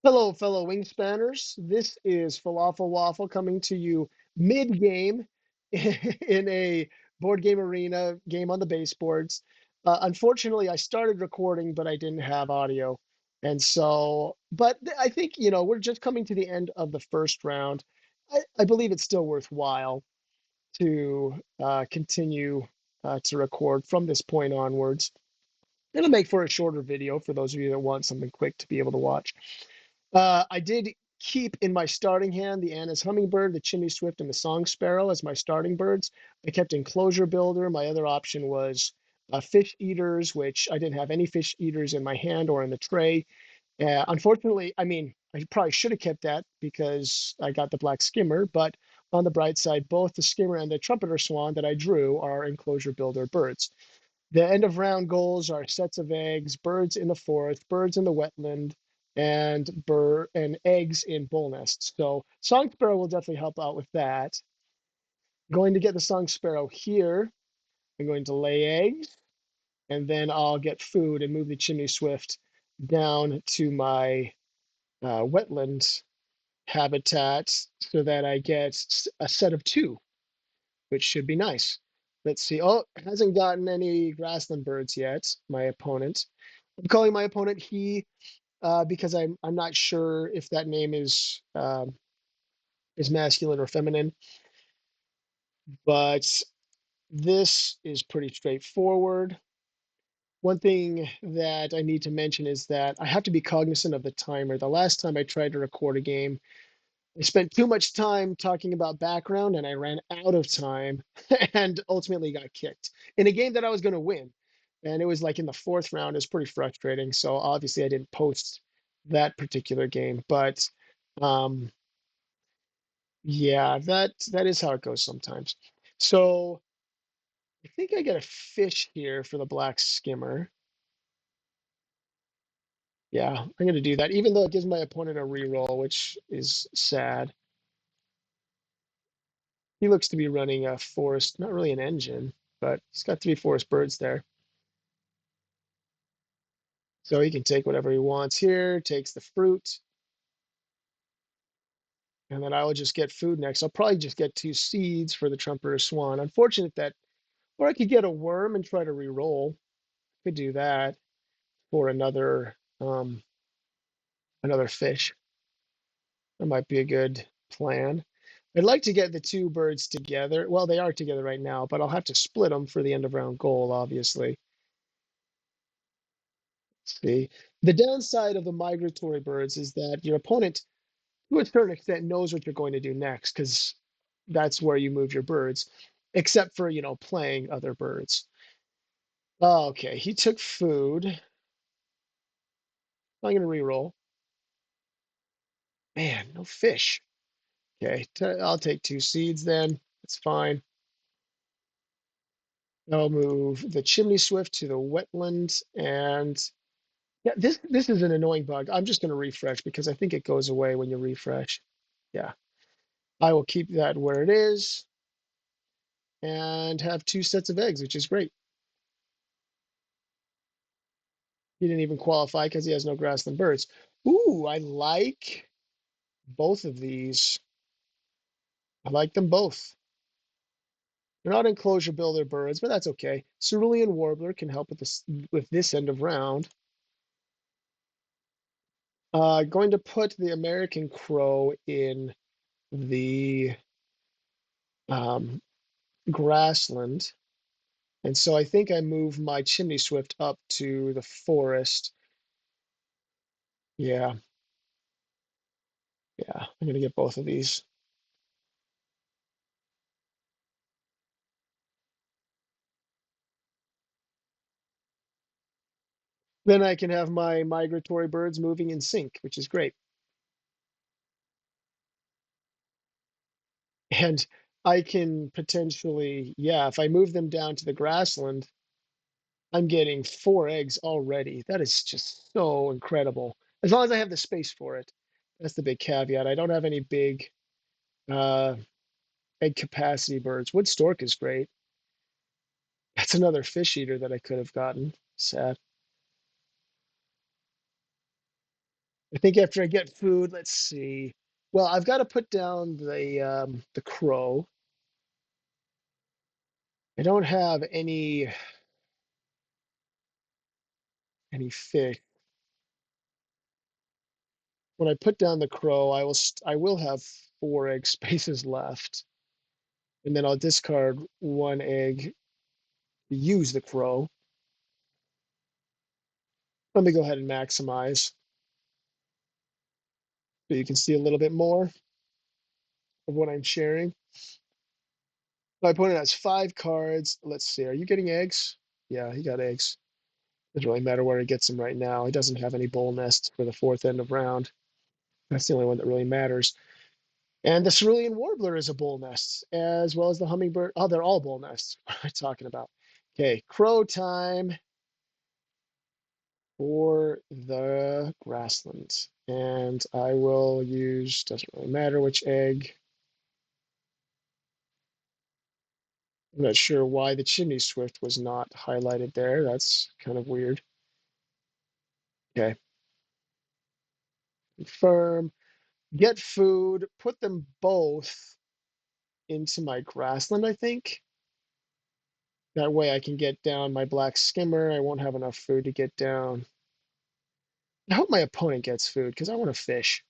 Hello, fellow wingspanners. This is Falafel Waffle coming to you mid-game in a board game arena game on the baseboards. Unfortunately, I started recording, but I didn't have audio. And so, I think, we're just coming to the end of the first round. I believe it's still worthwhile to continue to record from this point onwards. It'll make for a shorter video for those of you that want something quick to be able to watch. I did keep in my starting hand the Anna's Hummingbird, the Chimney Swift, and the Song Sparrow as my starting birds. I kept Enclosure Builder. My other option was Fish Eaters, which I didn't have any Fish Eaters in my hand or in the tray. Unfortunately, I mean, I probably should have kept that because I got the Black Skimmer, but on the bright side, both the Skimmer and the Trumpeter Swan that I drew are Enclosure Builder birds. The end of round goals are sets of eggs, birds in the forest, birds in the wetland, and eggs in bull nests. So song sparrow will definitely help out with that. Going to get the song sparrow here. I'm going to lay eggs, and then I'll get food and move the chimney swift down to my wetland habitat so that I get a set of two, which should be nice. Let's see. Oh, hasn't gotten any grassland birds yet, my opponent. I'm calling my opponent he because I'm not sure if that name is masculine or feminine, but this is pretty straightforward. One thing that I need to mention is that I have to be cognizant of the timer. The last time I tried to record a game, I spent too much time talking about background and I ran out of time and ultimately got kicked in a game that I was going to win. And it was like in the fourth round. It's pretty frustrating. So obviously I didn't post that particular game, but um, yeah, that is how it goes sometimes. So I think I get a fish here for the black skimmer. Yeah, I'm going to do that, even though it gives my opponent a reroll, which is sad. He looks to be running a forest, not really an engine, but he's got three forest birds there. So he can take whatever he wants here, takes the fruit, and then I will just get food next. I'll probably just get two seeds for the trumpeter swan. Unfortunate that, or I could get a worm and try to re-roll. Could do that for another fish. That might be a good plan. I'd like to get the two birds together. Well, they are together right now, but I'll have to split them for the end of round goal, obviously. See, the downside of the migratory birds is that your opponent, to a certain extent, knows what you're going to do next because that's where you move your birds, except for, playing other birds. Okay, he took food. I'm going to re-roll. Man, no fish. Okay, I'll take two seeds then. It's fine. I'll move the chimney swift to the wetland. And yeah, this is an annoying bug. I'm just going to refresh because I think it goes away when you refresh. Yeah, I will keep that where it is and have two sets of eggs, which is great. He didn't even qualify because he has no grassland birds. Ooh, I like both of these. I like them both. They're not enclosure builder birds, but that's okay. Cerulean warbler can help with this end of round. Going to put the American crow in the um, grassland. And so I think I move my chimney swift up to the forest. Yeah, yeah, I'm going to get both of these. Then I can have my migratory birds moving in sync, which is great. And I can potentially, yeah, if I move them down to the grassland, I'm getting four eggs already. That is just so incredible. As long as I have the space for it. That's the big caveat. I don't have any big uh, egg capacity birds. Wood stork is great. That's another fish eater that I could have gotten. Sad. I think after I get food, let's see. Well, I've got to put down the crow. I don't have any fish. When I put down the crow, I will have 4 egg spaces left, and then I'll discard 1 egg to use the crow. Let me go ahead and maximize so you can see a little bit more of what I'm sharing. My opponent has 5 cards. Let's see. Are you getting eggs? Yeah, he got eggs. Doesn't really matter where he gets them right now. He doesn't have any bowl nests for the 4th end of round. That's the only one that really matters. And the cerulean warbler is a bowl nest, as well as the hummingbird. Oh, they're all bowl nests. What am I talking about? Okay, crow time for the grasslands. And I will use, doesn't really matter which egg. I'm not sure why the chimney swift was not highlighted there. That's kind of weird. Okay, confirm. Get food, put them both into my grassland, I think. That way I can get down my black skimmer. I won't have enough food to get down. I hope my opponent gets food because I want to fish.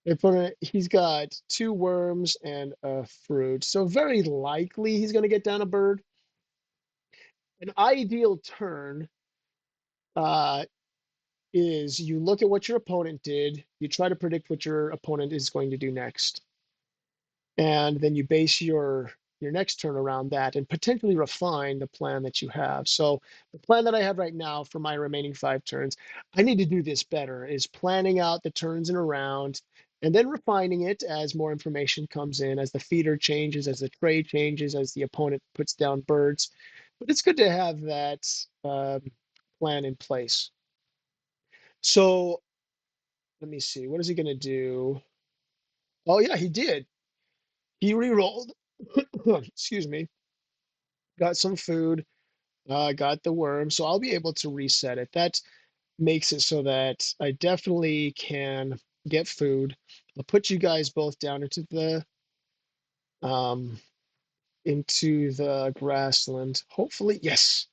My opponent, he's got 2 worms and a fruit. So very likely he's going to get down a bird. An ideal turn uh, is you look at what your opponent did, you try to predict what your opponent is going to do next. And then you base your next turn around that and potentially refine the plan that you have. So the plan that I have right now for my remaining 5 turns, I need to do this better, is planning out the turns in a round and then refining it as more information comes in, as the feeder changes, as the tray changes, as the opponent puts down birds. But it's good to have that plan in place. So let me see, what is he going to do? Oh yeah, he did. He re-rolled. Excuse me. Got some food, got the worm, so I'll be able to reset it. That makes it so that I definitely can get food. I'll put you guys both down um, into the grassland. Hopefully, yes,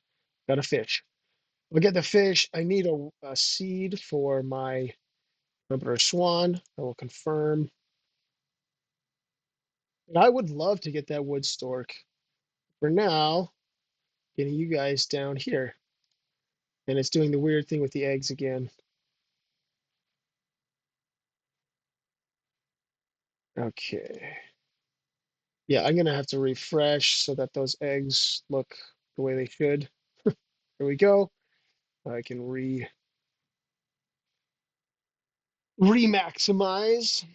got a fish. I'll get the fish. I need a seed for my Emperor Swan. I will confirm. And I would love to get that wood stork. For now, getting you guys down here. And it's doing the weird thing with the eggs again. Okay. Yeah, I'm gonna have to refresh so that those eggs look the way they should. There we go. I can re-maximize.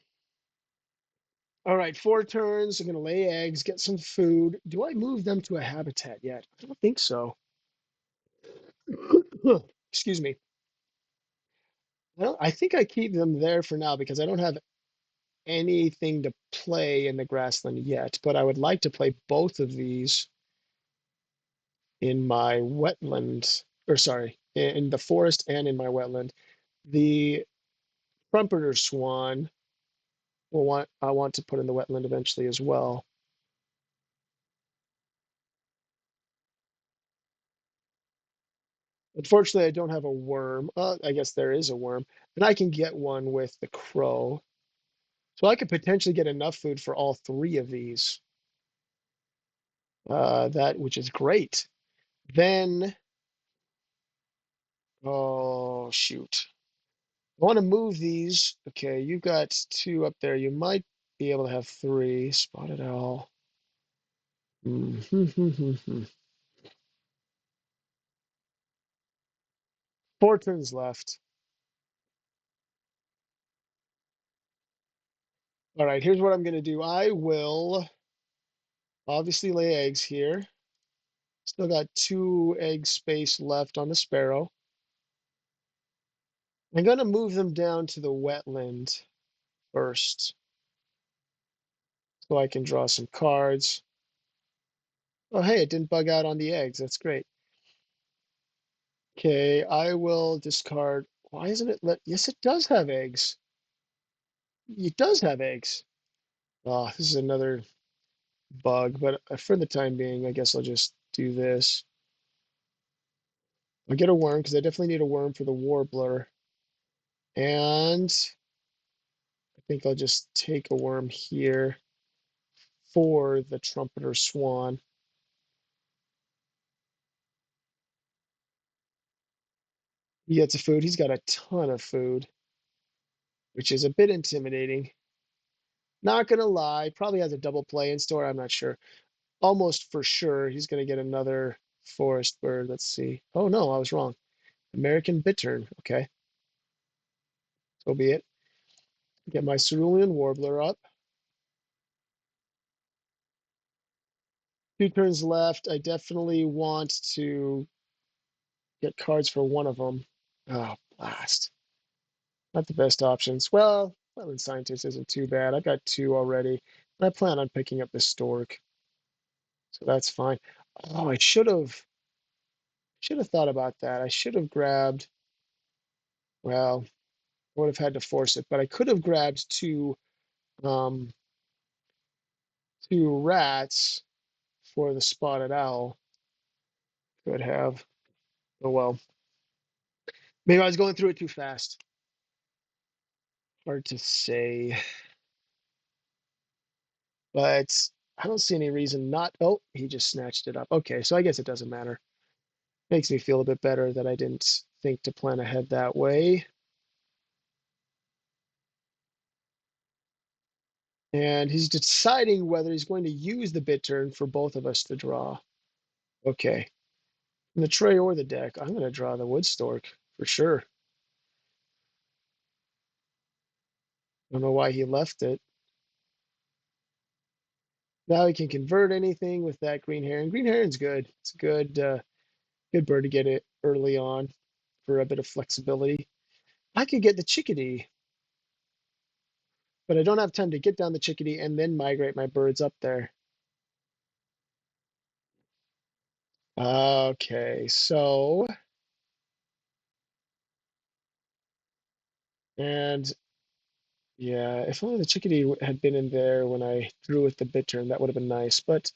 All right, 4 turns. I'm gonna lay eggs, get some food. Do I move them to a habitat yet? I don't think so. Excuse me. Well, I think I keep them there for now because I don't have anything to play in the grassland yet, but I would like to play both of these in my wetland, or sorry, in the forest and in my wetland. The trumpeter swan I want to put in the wetland eventually as well. Unfortunately, I don't have a worm. I guess there is a worm, and I can get one with the crow. So I could potentially get enough food for all 3 of these. That which is great. Then, oh shoot. I want to move these. Okay, you got 2 up there. You might be able to have 3. Spotted owl. Hmm. 4 turns left. All right, here's what I'm going to do. I will obviously lay eggs here. Still got 2 egg space left on the sparrow. I'm going to move them down to the wetland first so I can draw some cards. Oh, hey, it didn't bug out on the eggs. That's great. Okay, I will discard. Why isn't it let? Yes, it does have eggs. It does have eggs. Oh, this is another bug, but for the time being, I guess I'll just do this. I'll get a worm because I definitely need a worm for the warbler. And I think I'll just take a worm here for the trumpeter swan. He gets a food. He's got a ton of food, which is a bit intimidating. Not gonna lie, probably has a double play in store. I'm not sure. Almost for sure he's gonna get another forest bird. Let's see. Oh no, I was wrong. American bittern. Okay, so be it. Get my cerulean warbler up. 2 turns left. I definitely want to get cards for one of them. Oh, blast. Not the best options. Well, Wetland Scientist isn't too bad. I've got 2 already. And I plan on picking up the Stork, so that's fine. Oh, I should have thought about that. I should have grabbed, well, I would have had to force it, but I could have grabbed um 2 rats for the spotted owl. Could have. Oh well. Maybe I was going through it too fast. Hard to say. But I don't see any reason not. Oh, he just snatched it up. Okay, so I guess it doesn't matter. Makes me feel a bit better that I didn't think to plan ahead that way. And he's deciding whether he's going to use the bit turn for both of us to draw. Okay. In the tray or the deck, I'm going to draw the wood stork for sure. I don't know why he left it. Now he can convert anything with that green heron. Green heron's good. It's a good bird to get it early on for a bit of flexibility. I could get the chickadee, but I don't have time to get down the chickadee and then migrate my birds up there. Okay, so, and yeah, if only the chickadee had been in there when I drew with the bit turn, that would have been nice. But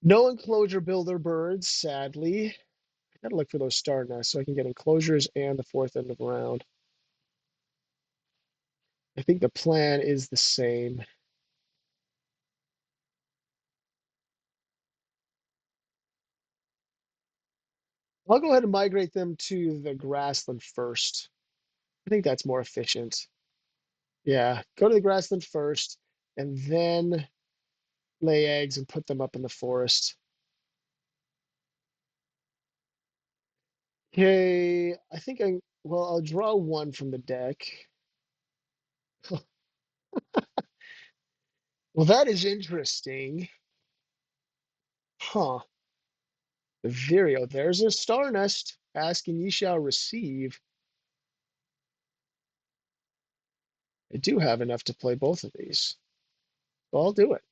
no enclosure builder birds, sadly. I gotta look for those star nests so I can get enclosures and the fourth end of round. I think the plan is the same. I'll go ahead and migrate them to the grassland first. I think that's more efficient. Yeah, go to the grassland first and then lay eggs and put them up in the forest. Okay, I think well, I'll draw one from the deck. Well, that is interesting. Huh. The Vireo, there's a star nest. Ask and ye shall receive. I do have enough to play both of these. So I'll do it.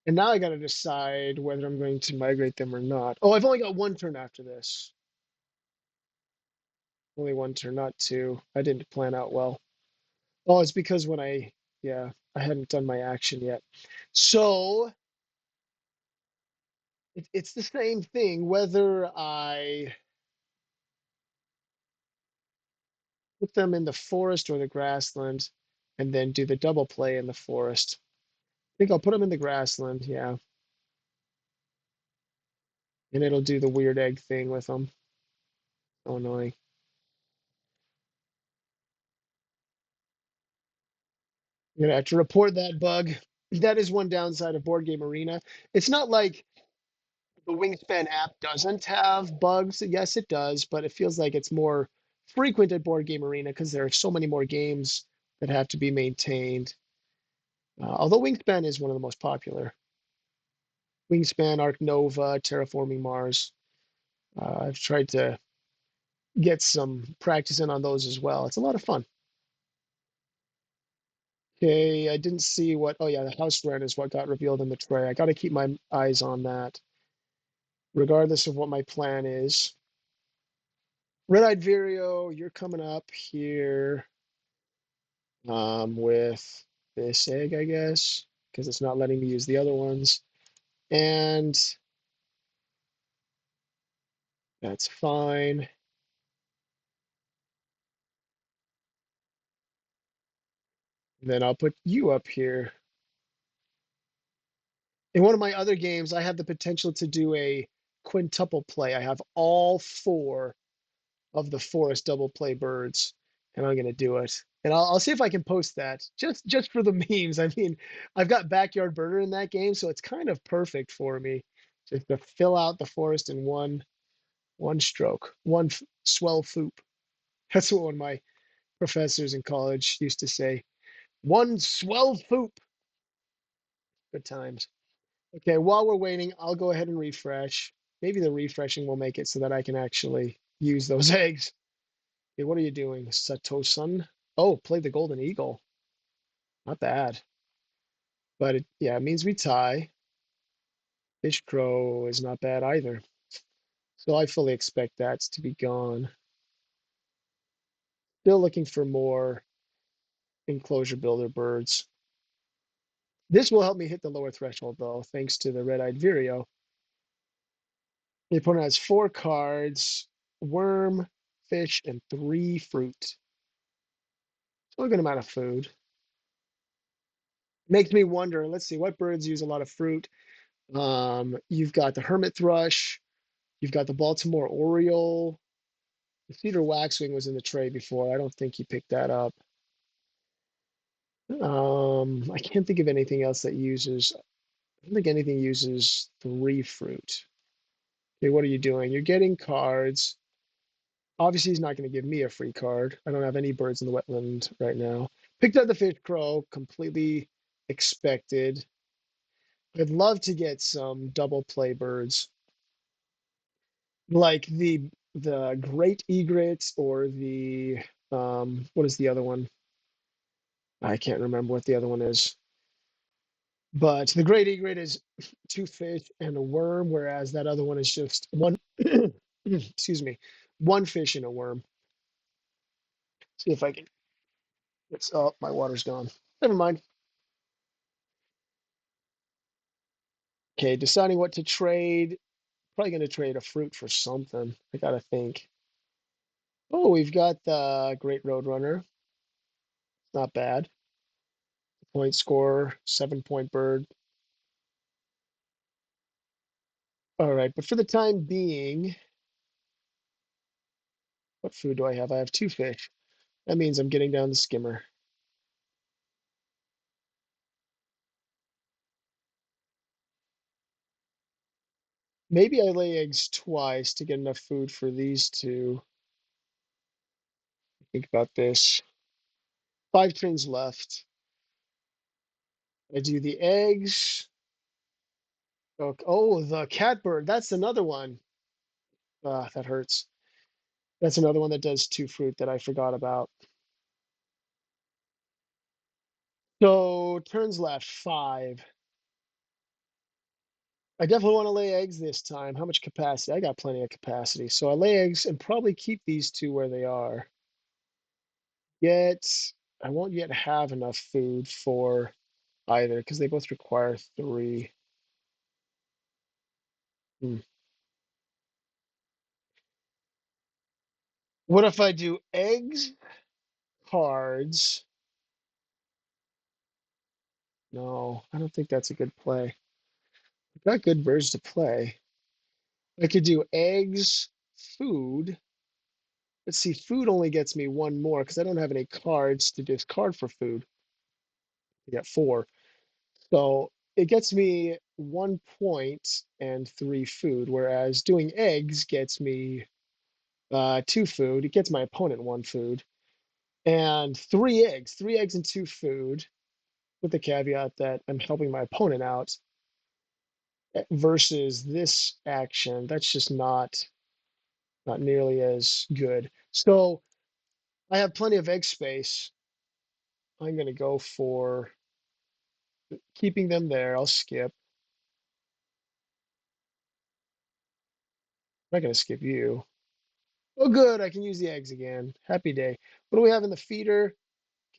And now I got to decide whether I'm going to migrate them or not. Oh, I've only got 1 turn after this. Only 1 turn, not 2. I didn't plan out well. Oh, it's because yeah, I hadn't done my action yet. So it's the same thing whether I put them in the forest or the grassland and then do the double play in the forest. I think I'll put them in the grassland, yeah. And it'll do the weird egg thing with them. So annoying. I'm gonna have to report that bug. That is one downside of Board Game Arena. It's not like the Wingspan app doesn't have bugs. Yes, it does, but it feels like it's more frequent at Board Game Arena because there are so many more games that have to be maintained. Although Wingspan is one of the most popular. Wingspan, Arc Nova, Terraforming Mars. I've tried to get some practice in on those as well. It's a lot of fun. Okay, I didn't see what. Oh yeah, the house rent is what got revealed in the tray. I got to keep my eyes on that, regardless of what my plan is. Red-eyed Vireo, you're coming up here with this egg, I guess, because it's not letting me use the other ones. And that's fine. Then I'll put you up here. In one of my other games, I have the potential to do a quintuple play. I have all four of the forest double play birds, and I'm gonna do it. And I'll see if I can post that just for the memes. I mean, I've got backyard burner in that game, so it's kind of perfect for me just to fill out the forest in one stroke, swell foop. That's what one of my professors in college used to say. One swell foop. Good times. Okay, while we're waiting, I'll go ahead and refresh. Maybe the refreshing will make it so that I can actually use those eggs. Okay, what are you doing, Satosan? Oh, play the Golden Eagle. Not bad. But yeah, it means we tie. Fish Crow is not bad either. So I fully expect that to be gone. Still looking for more enclosure builder birds. This will help me hit the lower threshold, though, thanks to the red-eyed Vireo. The opponent has 4 cards, worm, fish, and 3 fruit. So a good amount of food. Makes me wonder, let's see, what birds use a lot of fruit? You've got the hermit thrush, you've got the Baltimore Oriole. The cedar waxwing was in the tray before. I don't think he picked that up. I can't think of anything else that uses, I don't think anything uses 3 fruit. Okay, what are you doing? You're getting cards. Obviously, he's not going to give me a free card. I don't have any birds in the wetland right now. Picked up the fish crow, completely expected. I'd love to get some double play birds, like the great egret or the what is the other one? I can't remember what the other one is. But the great egret is 2 fish and a worm, whereas that other one is just one excuse me, 1 fish and a worm. See if I can. It's oh, my water's gone. Never mind. Okay, deciding what to trade. Probably going to trade a fruit for something. I gotta think. Oh, we've got the Great Roadrunner. Not bad. Point score, 7-point bird. All right, but for the time being, what food do I have? I have 2 fish. That means I'm getting down the skimmer. Maybe I lay eggs twice to get enough food for these 2. Think about this. 5 turns left. I do the eggs. Oh, the catbird. That's another one. Ah, that hurts. That's another one that does 2 fruit that I forgot about. So turns left, 5. I definitely want to lay eggs this time. How much capacity? I got plenty of capacity. So I lay eggs and probably keep these 2 where they are. Yet I won't yet have enough food for either because they both require 3. Hmm. What if I do eggs, cards? No, I don't think that's a good play. I've got good birds to play. I could do eggs, food. Let's see, food only gets me 1 more because I don't have any cards to discard for food. I get 4. So it gets me 1 point and 3 food, whereas doing eggs gets me 2 food. It gets my opponent 1 food. And 3 eggs and 2 food, with the caveat that I'm helping my opponent out versus this action. That's just not nearly as good. So I have plenty of egg space. I'm going to go for keeping them there. I'll skip. I'm not going to skip you. Oh, good. I can use the eggs again. Happy day. What do we have in the feeder?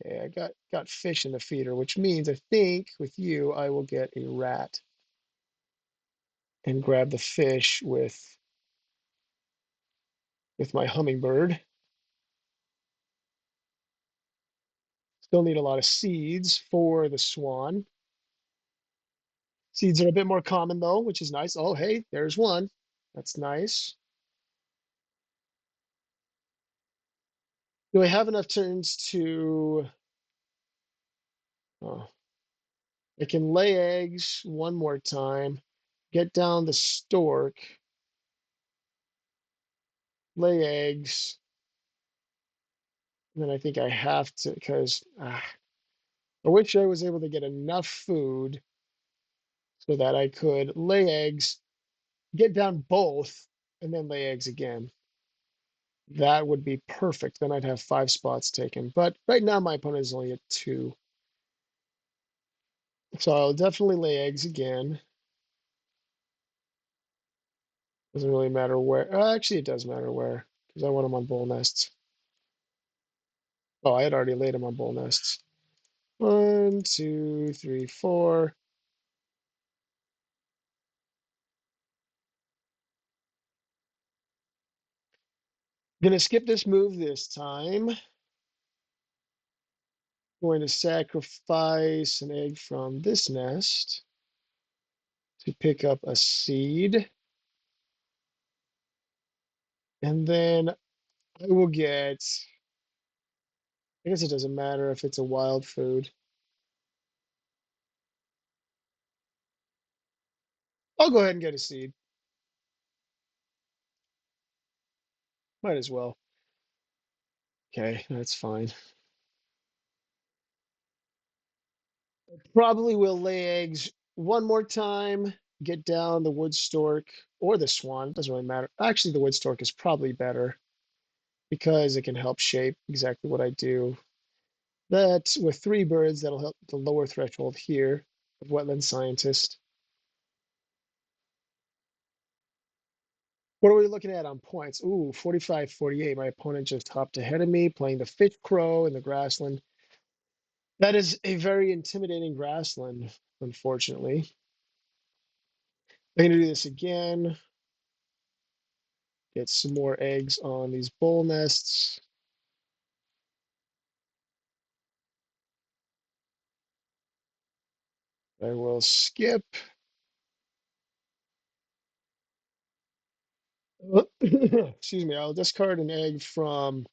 Okay, I got fish in the feeder, which means I think with you, I will get a rat and grab the fish with my hummingbird. Still need a lot of seeds for the swan. Seeds are a bit more common though, which is nice. Oh, hey, there's one. That's nice. Do I have enough turns to... Oh, I can lay eggs one more time, get down the stork, lay eggs, and then I think I have to, because I wish I was able to get enough food so that I could lay eggs, get down both, and then lay eggs again. That would be perfect. Then I'd have 5 spots taken. But right now my opponent is only at 2. So I'll definitely lay eggs again. Doesn't really matter where. Actually, it does matter where, because I want them on bull nests. Oh, I had already laid them on bull nests. 1, 2, 3, 4. Gonna skip this move this time. Going to sacrifice an egg from this nest to pick up a seed. And then I will get, I guess it doesn't matter if it's a wild food. I'll go ahead and get a seed. Might as well. Okay, that's fine. Probably will lay eggs one more time, get down the wood stork or the swan. It doesn't really matter. Actually, the wood stork is probably better because it can help shape exactly what I do. That with 3 birds, that'll help the lower threshold here of wetland scientist. What are we looking at on points? Ooh, 45, 48. My opponent just hopped ahead of me, playing the fish crow in the grassland. That is a very intimidating grassland, unfortunately. I'm going to do this again. Get some more eggs on these bull nests. I will skip. Excuse me. I'll discard an egg from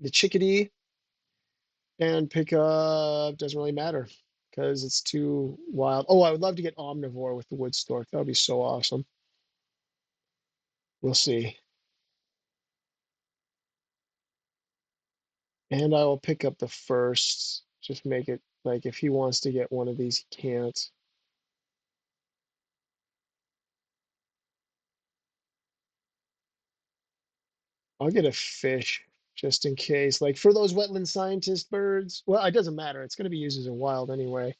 the chickadee and pick up, doesn't really matter because it's too wild. Oh, I would love to get omnivore with the wood stork. That would be so awesome. We'll see. And I will pick up the first. Just make it like if he wants to get one of these, he can't. I'll get a fish just in case. Like for those wetland scientist birds. Well, it doesn't matter. It's going to be used as a wild anyway.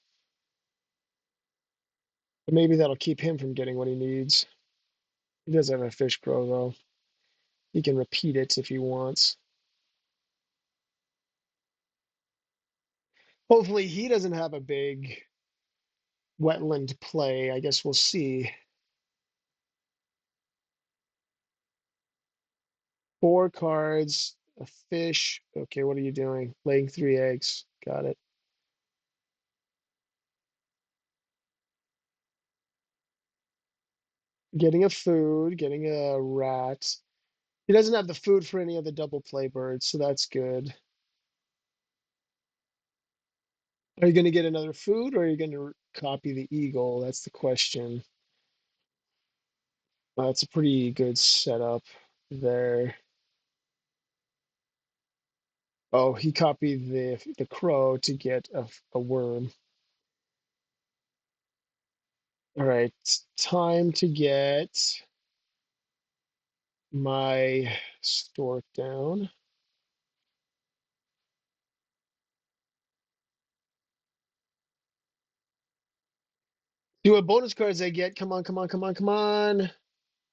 But maybe that'll keep him from getting what he needs. He does have a fish crow though. He can repeat it if he wants. Hopefully he doesn't have a big wetland play. I guess we'll see. 4 cards, a fish. Okay, what are you doing? Laying 3 eggs. Got it. Getting a food, getting a rat. He doesn't have the food for any of the double play birds, so that's good. Are you going to get another food or are you going to copy the eagle? That's the question. It's a pretty good setup there. Oh, he copied the crow to get a worm. All right, time to get my stork down. See what bonus cards I get. Come on, come on, come on, come on.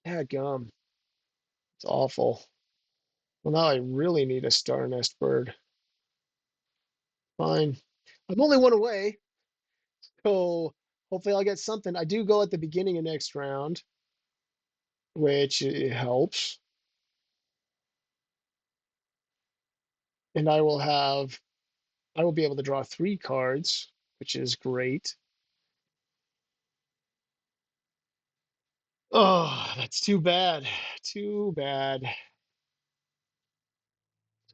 Yeah, gum. It's awful. Well, now I really need a star nest bird. Fine. I'm only one away, so hopefully I'll get something. I do go at the beginning of next round, which helps. And I will be able to draw 3 cards, which is great. Oh, that's too bad. Too bad.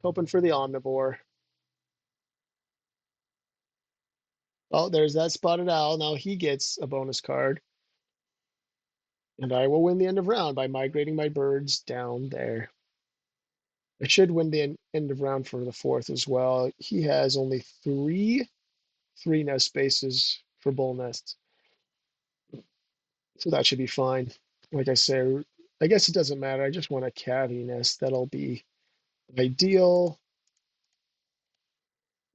Hoping for the omnivore. Oh, there's that spotted owl. Now he gets a bonus card. And I will win the end of round by migrating my birds down there. I should win the end of round for the 4th as well. He has only three nest spaces for bull nests. So that should be fine. Like I say, I guess it doesn't matter. I just want a cavity nest. That'll be ideal.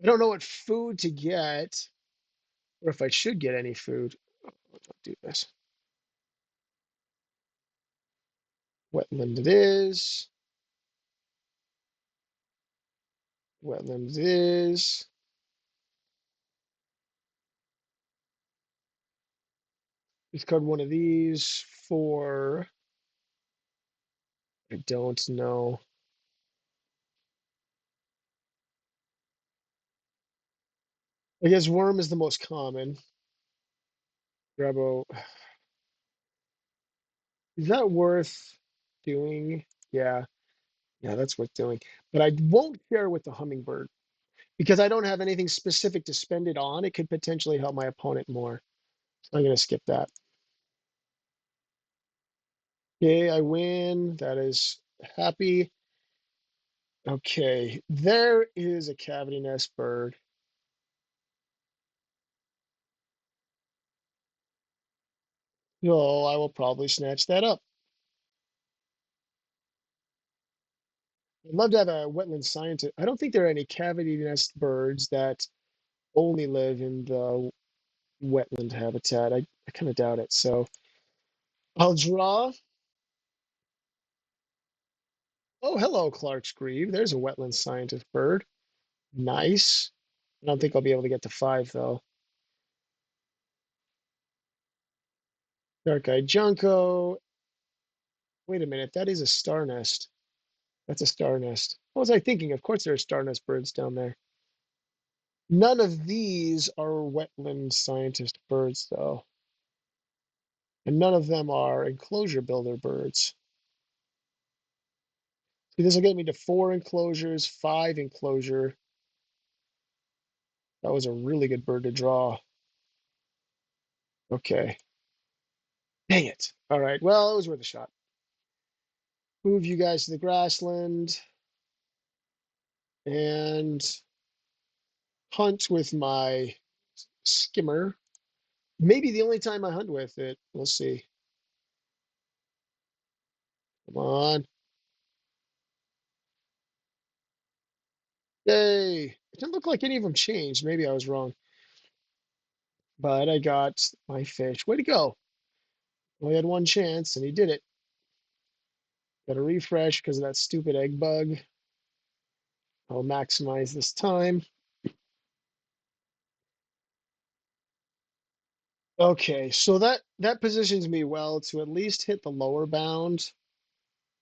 I don't know what food to get, or if I should get any food. Don't do this. Wetland it is. Wetland it is. Discard one of these for, I don't know. I guess worm is the most common. Grabo. Is that worth doing? Yeah, yeah, that's worth doing. But I won't share with the hummingbird because I don't have anything specific to spend it on. It could potentially help my opponent more. So I'm going to skip that. Okay, I win. That is happy. Okay, there is a cavity nest bird. So I will probably snatch that up. I'd love to have a wetland scientist. I don't think there are any cavity nest birds that only live in the wetland habitat. I kind of doubt it. So I'll draw. Oh, hello, Clark's Greave. There's a wetland scientist bird. Nice. I don't think I'll be able to get to 5, though. Dark-eyed Junco. Wait a minute. That is a star nest. That's a star nest. What was I thinking? Of course there are star nest birds down there. None of these are wetland scientist birds, though. And none of them are enclosure builder birds. See, this will get me to 4 enclosures, 5 enclosure. That was a really good bird to draw. Okay. Dang it. All right. Well, it was worth a shot. Move you guys to the grassland and hunt with my skimmer. Maybe the only time I hunt with it. We'll see. Come on. Yay. It didn't look like any of them changed. Maybe I was wrong. But I got my fish. Way to go. Only had one chance and he did it. Got to refresh because of that stupid egg bug. I'll maximize this time. Okay, so that positions me well to at least hit the lower bound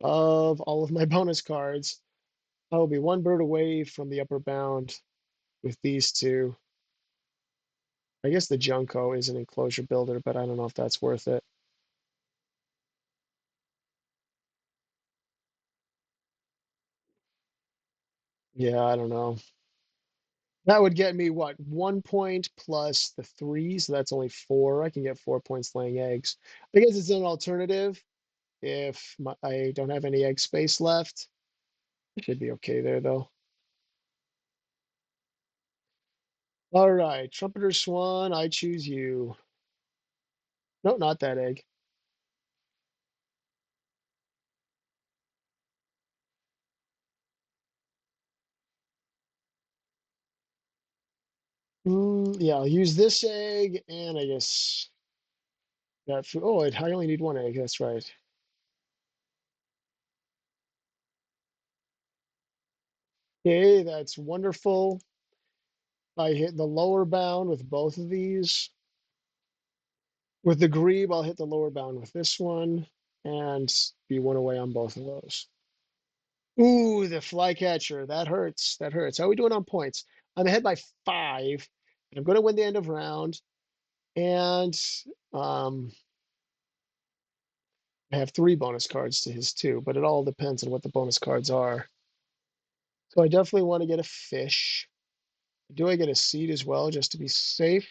of all of my bonus cards. I will be one bird away from the upper bound with these two. I guess the Junco is an enclosure builder, but I don't know if that's worth it. Yeah, I don't know. That would get me what? 1 point plus the 3, so that's only 4. I can get 4 points laying eggs. I guess it's an alternative if I don't have any egg space left. I should be okay there though. All right, Trumpeter Swan, I choose you. No, not that egg. Yeah, I'll use this egg, and I guess That food. Oh, I only need one egg. That's right. Okay, that's wonderful. I hit the lower bound with both of these. With the grebe, I'll hit the lower bound with this one and be one away on both of those. Ooh, the flycatcher. That hurts. That hurts. How are we doing on points? I'm ahead by 5. I'm going to win the end of round. And um, I have 3 bonus cards to his 2, but it all depends on what the bonus cards are. So I definitely want to get a fish. Do I get a seed as well, just to be safe?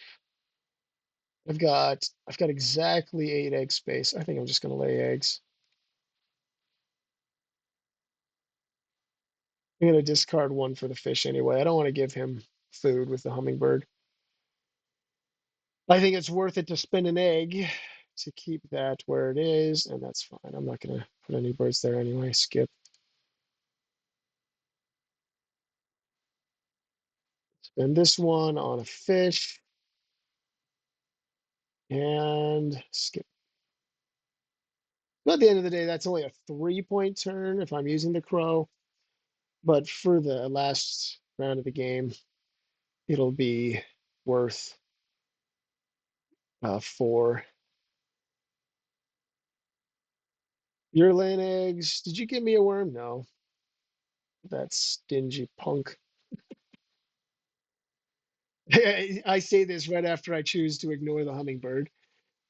I've got exactly 8 egg space. I think I'm just going to lay eggs. I'm going to discard 1 for the fish anyway. I don't want to give him food with the hummingbird. I think it's worth it to spin an egg to keep that where it is, and that's fine. I'm not going to put any birds there anyway. Skip. Spend this one on a fish and skip. But at the end of the day, that's only a 3-point turn if I'm using the crow. But for the last round of the game, it'll be worth 4. You're laying eggs. Did you give me a worm? No. That stingy punk. I say this right after I choose to ignore the hummingbird.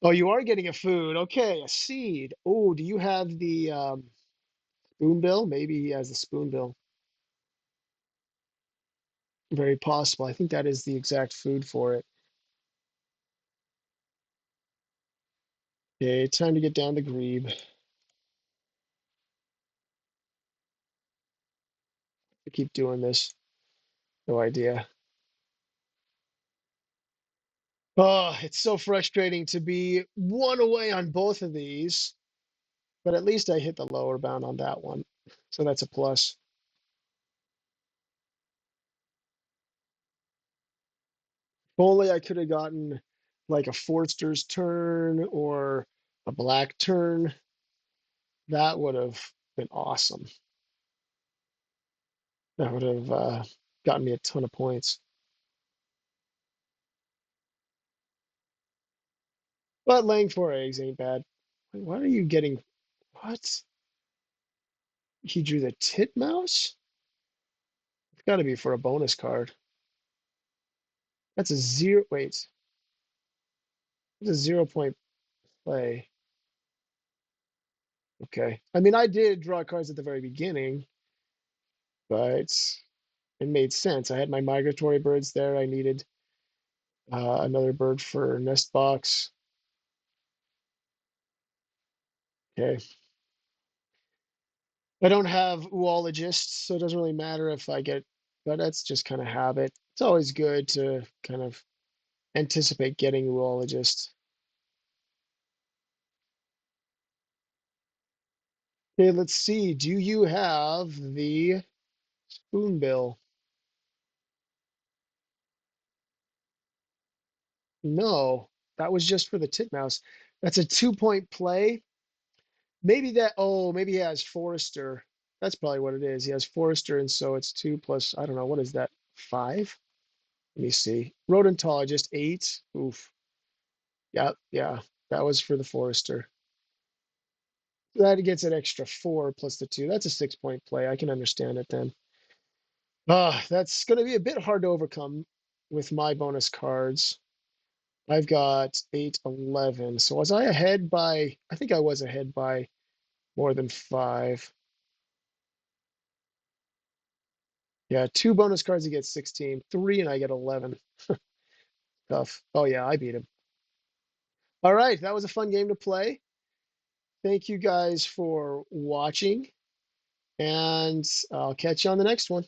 Oh, you are getting a food. Okay, a seed. Oh, do you have the spoonbill? Maybe he has the spoonbill. Very possible. I think that is the exact food for it. Okay, time to get down the grebe. I keep doing this. No idea. Oh, it's so frustrating to be 1 away on both of these, but at least I hit the lower bound on that one. So that's a plus. If only I could have gotten like a Forster's turn or a black turn. That would have been awesome. That would have gotten me a ton of points. But laying 4 eggs ain't bad. Wait, why are you getting what? He drew the titmouse? It's got to be for a bonus card. That's a 0. Wait, it's a 0-point play. Okay. I mean, I did draw cards at the very beginning, but it made sense. I had my migratory birds there. I needed another bird for nest box. Okay. I don't have oologists, so it doesn't really matter if I get, but that's just kind of habit. It's always good to kind of anticipate getting oologist. Okay, let's see. Do you have the spoonbill? No, that was just for the titmouse. That's a 2-point play. Maybe that, oh, maybe he has Forrester. That's probably what it is. He has Forrester, and so it's 2 plus, I don't know, what is that? 5? Let me see. Rodentologist, 8. Oof. Yeah, yeah. That was for the Forrester. That gets an extra 4 plus the 2. That's a 6-point play. I can understand it then. That's going to be a bit hard to overcome with my bonus cards. I've got 8, 11. So was I ahead by, I think I was ahead by more than 5. Yeah, 2 bonus cards, he gets 16. 3, and I get 11. Tough. Oh, yeah, I beat him. All right, that was a fun game to play. Thank you guys for watching, and I'll catch you on the next one.